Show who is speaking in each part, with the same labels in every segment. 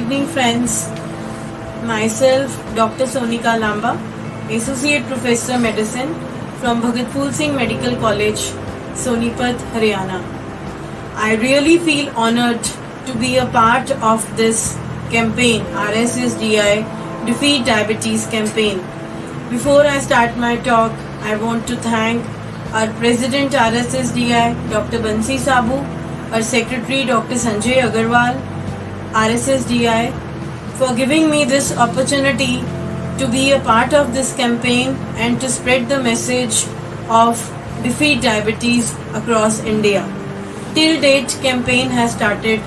Speaker 1: evening, friends. Myself, Dr. Sonika Lamba, Associate Professor Medicine from Bhagat Phool Singh Medical College, Sonipat, Haryana. I really feel honored to be a part of this campaign, RSSDI Defeat Diabetes campaign. Before I start my talk, I want to thank our President RSSDI, Dr. Bansi Sabu, our Secretary, Dr. Sanjay Agarwal, RSSDI, for giving me this opportunity to be a part of this campaign and to spread the message of Defeat Diabetes across India. Till date, campaign has started.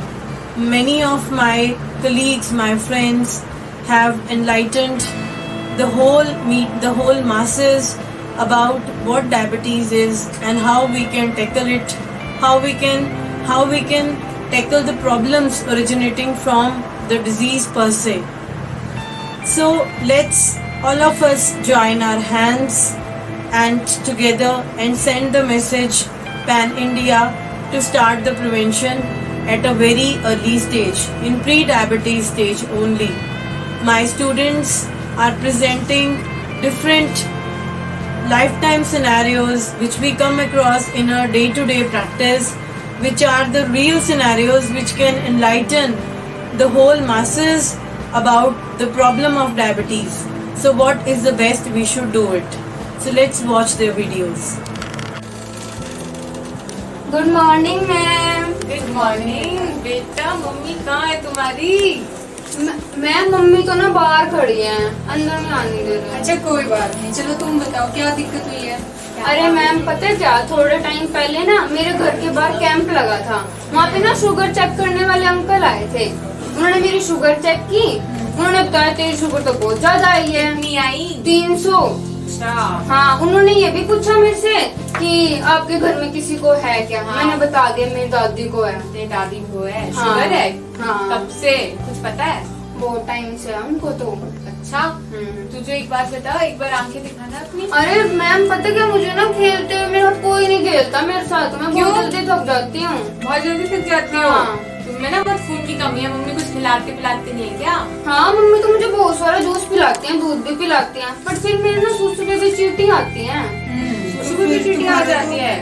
Speaker 1: Many of my colleagues, my friends have enlightened the whole masses about what diabetes is and how we can tackle it, how we can tackle the problems originating from the disease per se. So let's all of us join our hands and together and send the message pan-India to start the prevention at a very early stage, in pre-diabetes stage only. My students are presenting different lifetime scenarios which we come across in our day-to-day practice, which are the real scenarios which can enlighten the whole masses about the problem of diabetes. So what is the best we should do it? So let's watch their videos.
Speaker 2: Good morning ma'am.
Speaker 3: Good morning बेटा, mummy कहाँ है तुम्हारी?
Speaker 2: Ma'am mummy तो ना बाहर खड़ी है, अंदर में आने दे रही है।
Speaker 3: अच्छा कोई बात नहीं, चलो तुम बताओ क्या दिक्कत हुई है?
Speaker 2: अरे मैम पता है क्या, थोड़े टाइम पहले ना मेरे घर के बाहर कैंप लगा था। वहाँ पे ना शुगर चेक करने वाले अंकल आए थे। उन्होंने मेरी शुगर चेक की। उन्होंने बताया तेरी शुगर तो बहुत ज्यादा आई है।
Speaker 3: कितनी आई?
Speaker 2: 300।
Speaker 3: अच्छा।
Speaker 2: हाँ, उन्होंने ये भी पूछा मेरे से कि आपके घर में किसी को है क्या?
Speaker 3: हाँ।
Speaker 2: मैंने बता दिया मेरी दादी को है।
Speaker 3: तेरी दादी को है?
Speaker 2: हाँ।
Speaker 3: शुगर है?
Speaker 2: हाँ।
Speaker 3: कब से? कुछ पता है?
Speaker 2: बहुत टाइम से है उनको तो।
Speaker 3: अच्छा, तुझे एक बात बताओ, एक बार आंखें दिखाना अपनी।
Speaker 2: अरे मैम पता क्या, मुझे ना खेलते हुए मेरे साथ कोई नहीं खेलता मेरे साथ। मैं बहुत जल्दी थक जाती हूँ।
Speaker 3: बहुत जल्दी थक जाती हो?
Speaker 2: हाँ।
Speaker 3: तुम्हें ना बहुत खून की कमी है। मम्मी कुछ खिलाते पिलाते नहीं है क्या?
Speaker 2: हाँ, मम्मी तो मुझे बहुत सारा जूस पिलाती हैं, दूध भी पिलाती हैं, बट फिर मेरे ना सुसु पे भी चींटी आती हैं।
Speaker 3: सुसु पे भी चींटी आ जाती है?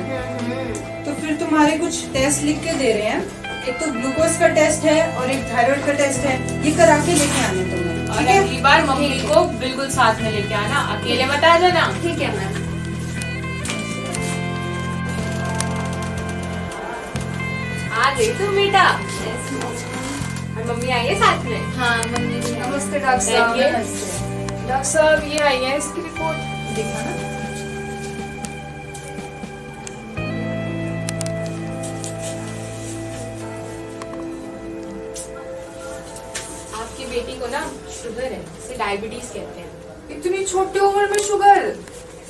Speaker 4: तो फिर तुम्हारे कुछ टेस्ट लिख के दे रहे हैं। एक तो ग्लूकोज का टेस्ट है और एक थायराइड का टेस्ट है। ये करा के लेके आने तुम्हें,
Speaker 3: और
Speaker 4: ठीक है?
Speaker 3: अगली बार मम्मी को बिल्कुल साथ में लेके आना, अकेले मत आ जाना।
Speaker 2: ठीक है मैम।
Speaker 3: आ गई तुम बेटा? और मम्मी आई है साथ में?
Speaker 2: हाँ मम्मी जी।
Speaker 4: नमस्ते डॉक्टर साहब।
Speaker 3: नमस्ते।
Speaker 4: डॉक्टर साहब ये आई है, इसकी रिपोर्ट देखा ना?
Speaker 3: आपकी बेटी को ना शुगर है, इसे डायबिटीज कहते हैं।
Speaker 4: इतनी छोटी उम्र में शुगर?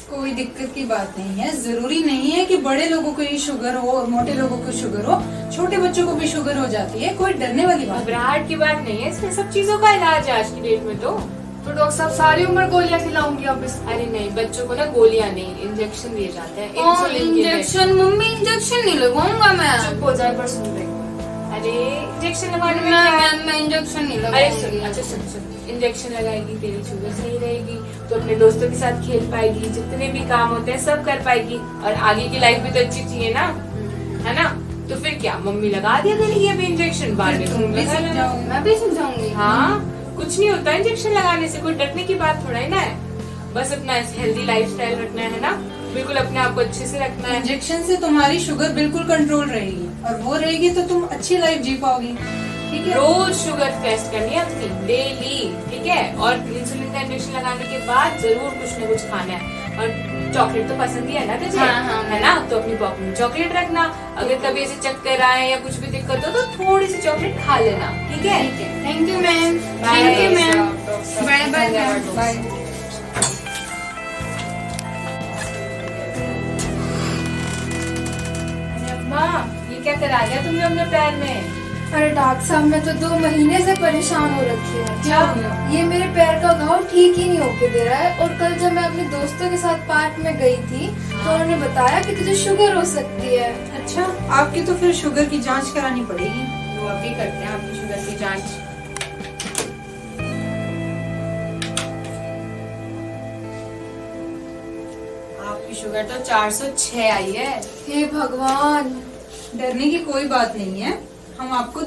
Speaker 4: कोई दिक्कत की बात नहीं है। जरूरी नहीं है कि बड़े लोगों को ही शुगर हो और मोटे लोगों को शुगर हो। छोटे बच्चों को भी शुगर हो जाती है, कोई डरने वाली बात नहीं।
Speaker 3: घबराहट की बात नहीं है, इसमें सब चीजों का इलाज है आज की डेट में। तो
Speaker 4: डॉक्टर साहब सारी उम्र गोलियां खिलाऊंगी आप इस?
Speaker 3: अरे नहीं, बच्चों को ना गोलियां नहीं, इंजेक्शन दिए जाते हैं, इंसुलिन के।
Speaker 2: इंजेक्शन? मम्मी इंजेक्शन नहीं लगवाऊंगा मैं।
Speaker 4: चुप हो जाए, पर सुन रही।
Speaker 3: अरे इंजेक्शन लगाने में क्या है?
Speaker 2: मैं इंजेक्शन नहीं
Speaker 3: अरे सुन,
Speaker 2: लगाऊंगी।
Speaker 3: अच्छा सुन, इंजेक्शन लगाएगी, तेरी शुगर सही रहेगी, तो अपने दोस्तों के साथ खेल पाएगी, जितने भी काम होते हैं सब कर पाएगी, और आगे की लाइफ भी तो अच्छी चाहिए ना, है ना? तो फिर क्या, मम्मी लगा दिया करेगी अभी इंजेक्शन, बाद में तुम भी लगा लेना।
Speaker 2: मैं भी समझाऊंगी।
Speaker 3: हाँ, कुछ नहीं होता इंजेक्शन लगाने से, कोई डरने की बात थोड़ा ही ना है। बस अपना हेल्दी लाइफस्टाइल रखना है ना, बिल्कुल अपने आप को अच्छे से रखना है।
Speaker 4: इंजेक्शन से तुम्हारी शुगर बिल्कुल कंट्रोल रहेगी, और वो रहेगी तो तुम अच्छी लाइफ जी पाओगी, ठीक है?
Speaker 3: रोज शुगर टेस्ट करनी है अपनी, डेली, ठीक है? और इंसुलिन का इंजेक्शन लगाने के बाद जरूर कुछ न कुछ खाना है। और चॉकलेट तो पसंद ही है ना तुझे?
Speaker 2: हाँ,
Speaker 3: है ना? तो अपनी पॉकेट में चॉकलेट रखना। अगर कभी ऐसे चक्कर आए या कुछ भी दिक्कत हो तो थोड़ी सी चॉकलेट खा लेना, ठीक है?
Speaker 2: Thank you ma'am.
Speaker 3: Bye.
Speaker 2: Thank you ma'am. Bye bye ma'am.
Speaker 4: Bye.
Speaker 3: अम्मा, ये क्या करा दिया तुमने अपने पैर में?
Speaker 5: अरे डॉक्टर साहब, मैं तो 2 महीने से परेशान हो रखी है।
Speaker 3: क्या हुआ?
Speaker 5: ये मेरे पैर का घाव ठीक ही नहीं होके दे रहा है। और कल जब मैं अपने दोस्तों के साथ पार्क में गई थी तो उन्होंने बताया कि तुझे शुगर हो सकती है।
Speaker 4: अच्छा, आपकी तो फिर शुगर की जांच करानी पड़ेगी।
Speaker 3: वो अभी करते हैं आपकी शुगर की जांच। आपकी शुगर तो 406 आई है।
Speaker 5: हे भगवान।
Speaker 4: डरने की कोई बात नहीं है, हम आपको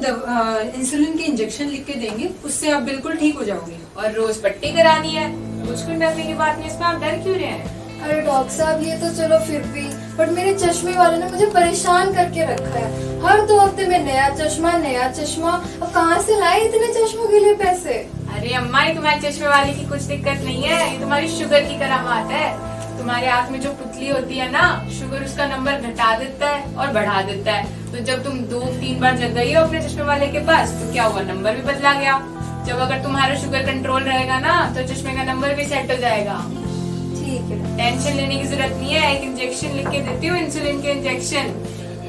Speaker 4: इंसुलिन के इंजेक्शन लिख के देंगे, उससे आप बिल्कुल ठीक हो जाओगे।
Speaker 3: और रोज पट्टी करानी है, कुछ डरने की बात नहीं, इसमें आप डर क्यों रहे हैं?
Speaker 5: अरे डॉक्टर साहब ये तो चलो फिर भी, बट मेरे चश्मे वाले ने मुझे परेशान करके रखा है। हर 2 हफ्ते में नया चश्मा। अब कहाँ से लाए इतने चश्मों के लिए पैसे?
Speaker 3: अरे अम्मा, ये तुम्हारे चश्मे वाले की कुछ दिक्कत नहीं है, ये तुम्हारी शुगर की करामात है। तुम्हारे आँख में जो पुतली होती है ना, शुगर उसका नंबर घटा देता है और बढ़ा देता है। तो जब तुम 2-3 बार जग गई हो अपने चश्मे वाले के पास, तो क्या हुआ, नंबर भी बदला गया। जब अगर तुम्हारा शुगर कंट्रोल रहेगा ना, तो चश्मे का नंबर भी सेट हो जाएगा।
Speaker 5: ठीक है।
Speaker 3: टेंशन लेने की जरूरत नहीं है, एक इंजेक्शन लिख के देती हूँ, इंसुलिन के इंजेक्शन,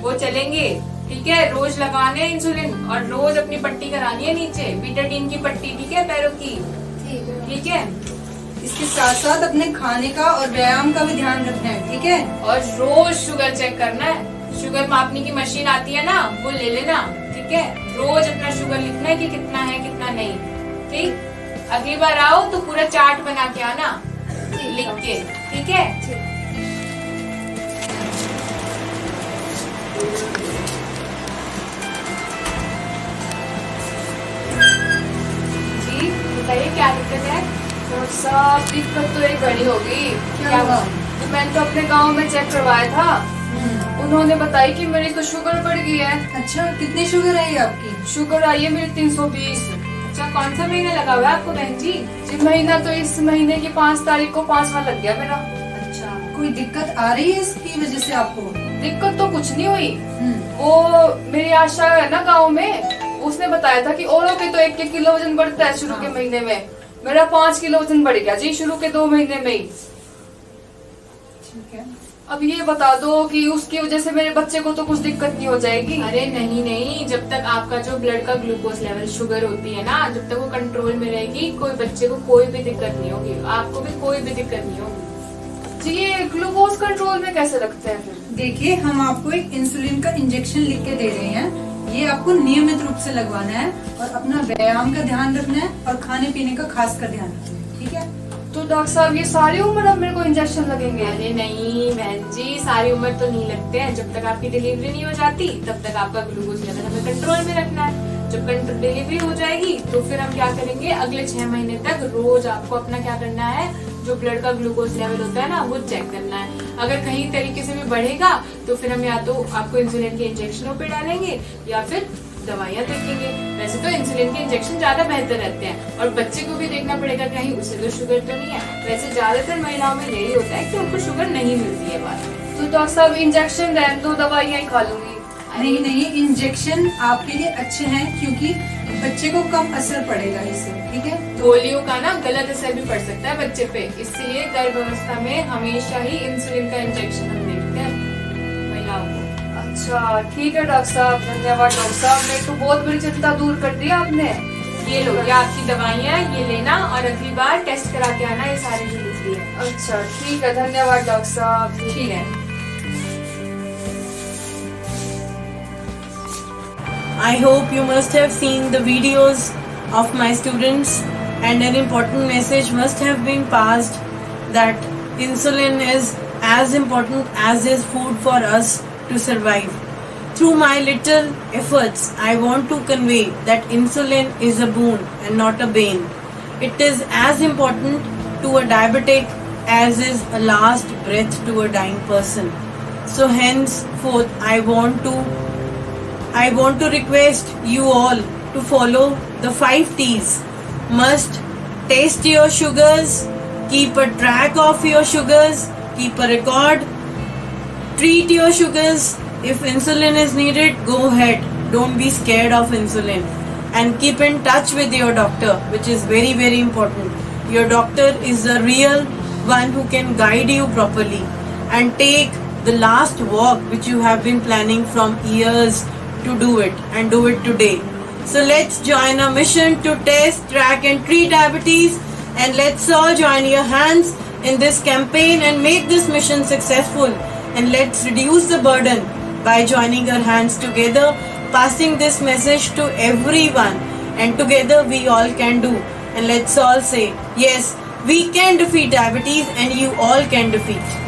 Speaker 3: वो चलेंगे, ठीक है। रोज लगाने हैं इंसुलिन और रोज अपनी पट्टी करानी है नीचे, बीटाडीन की पट्टी, ठीक है, पैरों की,
Speaker 5: ठीक है।
Speaker 3: ठीक है।
Speaker 4: इसके साथ साथ अपने खाने का और व्यायाम का भी ध्यान रखना है, ठीक है।
Speaker 3: और रोज शुगर चेक करना है, शुगर मापने की मशीन आती है ना, वो ले लेना, ठीक है। रोज अपना शुगर लिखना है कि कितना है कितना नहीं, ठीक। अगली बार आओ तो पूरा चार्ट बना के आना, लिख के, ठीक है। जी बताइए क्या दिक्कत है?
Speaker 2: डॉक्टर साहब दिक्कत तो एक बड़ी होगी।
Speaker 4: क्या हुआ?
Speaker 2: मैंने तो अपने गांव में चेक करवाया था, उन्होंने बताया कि मेरी तो शुगर बढ़ गई है।
Speaker 4: अच्छा, कितनी शुगर है आपकी?
Speaker 2: शुगर आई है मेरी 320।
Speaker 3: अच्छा, कौन सा महीना लगा हुआ है आपको बहन जी?
Speaker 2: जी महीना तो इस महीने की 5 तारीख को 5वां लग गया मेरा।
Speaker 4: अच्छा, कोई दिक्कत आ रही है इसकी वजह से आपको?
Speaker 2: दिक्कत तो कुछ नहीं हुई।
Speaker 4: हम्म।
Speaker 2: वो मेरी आशा है ना गांव में, उसने बताया था कि औरों के तो 1-1 किलो वजन बढ़ता है शुरू के महीने में, मेरा 5 किलो वजन बढ़ गया जी शुरू के 2 महीने में ही।
Speaker 4: ठीक है।
Speaker 2: अब ये बता दो कि उसकी वजह से मेरे बच्चे को तो कुछ दिक्कत नहीं हो जाएगी?
Speaker 3: अरे नहीं नहीं, जब तक आपका जो ब्लड का ग्लूकोज लेवल शुगर होती है ना, जब तक वो कंट्रोल में रहेगी, कोई बच्चे को कोई भी दिक्कत नहीं होगी, आपको भी कोई भी दिक्कत नहीं होगी।
Speaker 2: जी ये ग्लूकोज कंट्रोल में कैसे रखते हैं फिर?
Speaker 4: देखिए, हम आपको एक इंसुलिन का इंजेक्शन लिख के दे रहे हैं, ये आपको नियमित रूप से लगवाना है और अपना व्यायाम का ध्यान रखना है और खाने पीने का खास कर ध्यान रखना है, ठीक है।
Speaker 2: तो डॉक्टर साहब ये सारी उम्र अब मेरे को इंजेक्शन लगेंगे?
Speaker 3: अरे नहीं बहन जी, सारी उम्र तो नहीं लगते हैं, जब तक आपकी डिलीवरी नहीं हो जाती तब तक आपका ग्लूकोज लेवल हमें कंट्रोल में रखना है। जब डिलीवरी हो जाएगी तो फिर हम क्या करेंगे, अगले 6 महीने तक रोज आपको अपना क्या करना है, जो ब्लड का ग्लूकोज लेवल होता है ना, वो चेक करना है। अगर कहीं तरीके से भी बढ़ेगा तो फिर हम या तो आपको इंसुलिन के इंजेक्शनों पे डालेंगे या फिर दवाइयाँ देखेंगे। वैसे तो इंसुलिन के इंजेक्शन ज्यादा बेहतर रहते हैं और बच्चे को भी देखना पड़ेगा कहीं उसे तो शुगर तो नहीं है। वैसे ज्यादातर महिलाओं में यही होता है कि उनको शुगर नहीं मिलती है बाद में।
Speaker 2: तो डॉक्टर साहब इंजेक्शन रहने दो, दवाइयाँ ही खा लूंगी।
Speaker 4: नहीं नहीं, इंजेक्शन आपके लिए अच्छे हैं क्योंकि बच्चे को कम असर पड़ेगा इससे, ठीक है।
Speaker 3: गोलियों का ना गलत असर भी पड़ सकता है बच्चे पे, इसलिए गर्भावस्था में हमेशा ही इंसुलिन का इंजेक्शन हम देते हैं महिलाओं को।
Speaker 2: अच्छा ठीक है डॉक्टर साहब, धन्यवाद डॉक्टर साहब, मेरे को बहुत बड़ी चिंता दूर कर दी आपने।
Speaker 3: ये लो, ये आपकी दवाइयाँ, ये लेना और अगली बार टेस्ट करा के आना, ये सारी जो लिख दी है।
Speaker 2: अच्छा ठीक है, धन्यवाद डॉक्टर साहब।
Speaker 3: ठीक है।
Speaker 1: I hope you must have seen the videos of my students and an important message must have been passed that insulin is as important as is food for us to survive. Through my little efforts, I want to convey that insulin is a boon and not a bane. It is as important to a diabetic as is a last breath to a dying person. So henceforth, I want to request you all to follow the 5 T's. Must taste your sugars, keep a track of your sugars, keep a record, treat your sugars. If insulin is needed, go ahead. Don't be scared of insulin. And keep in touch with your doctor, which is very, very important. Your doctor is the real one who can guide you properly. And take the last walk which you have been planning from years to do it, and do it today. So let's join our mission to test, track and treat diabetes, and let's all join your hands in this campaign and make this mission successful, and let's reduce the burden by joining our hands together, passing this message to everyone, and together we all can do. And let's all say, yes, we can defeat diabetes and you all can defeat.